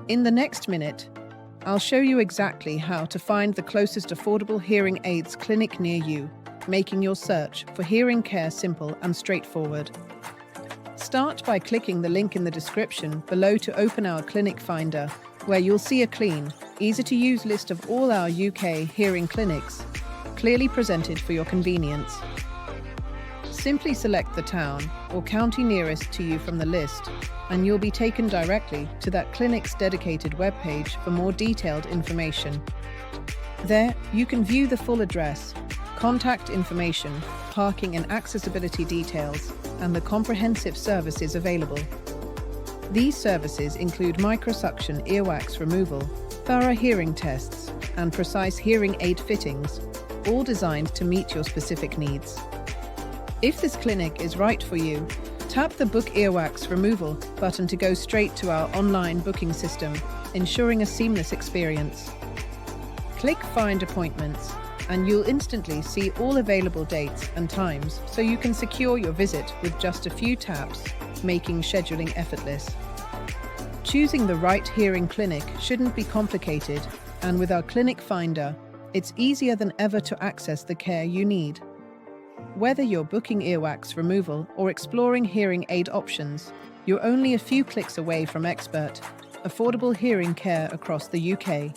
In the next minute, I'll show you exactly how to find the closest affordable hearing aids clinic near you, making your search for hearing care simple and straightforward. Start by clicking the link in the description below to open our clinic finder, where you'll see a clean, easy-to-use list of all our UK hearing clinics, clearly presented for your convenience. Simply select the town or county nearest to you from the list, and you'll be taken directly to that clinic's dedicated webpage for more detailed information. There, you can view the full address, contact information, parking and accessibility details, and the comprehensive services available. These services include microsuction earwax removal, thorough hearing tests, and precise hearing aid fittings, all designed to meet your specific needs. If this clinic is right for you, tap the Book Earwax Removal button to go straight to our online booking system, ensuring a seamless experience. Click Find Appointments, and you'll instantly see all available dates and times so you can secure your visit with just a few taps, making scheduling effortless. Choosing the right hearing clinic shouldn't be complicated, and with our clinic finder, it's easier than ever to access the care you need. Whether you're booking earwax removal or exploring hearing aid options, you're only a few clicks away from expert, affordable hearing care across the UK.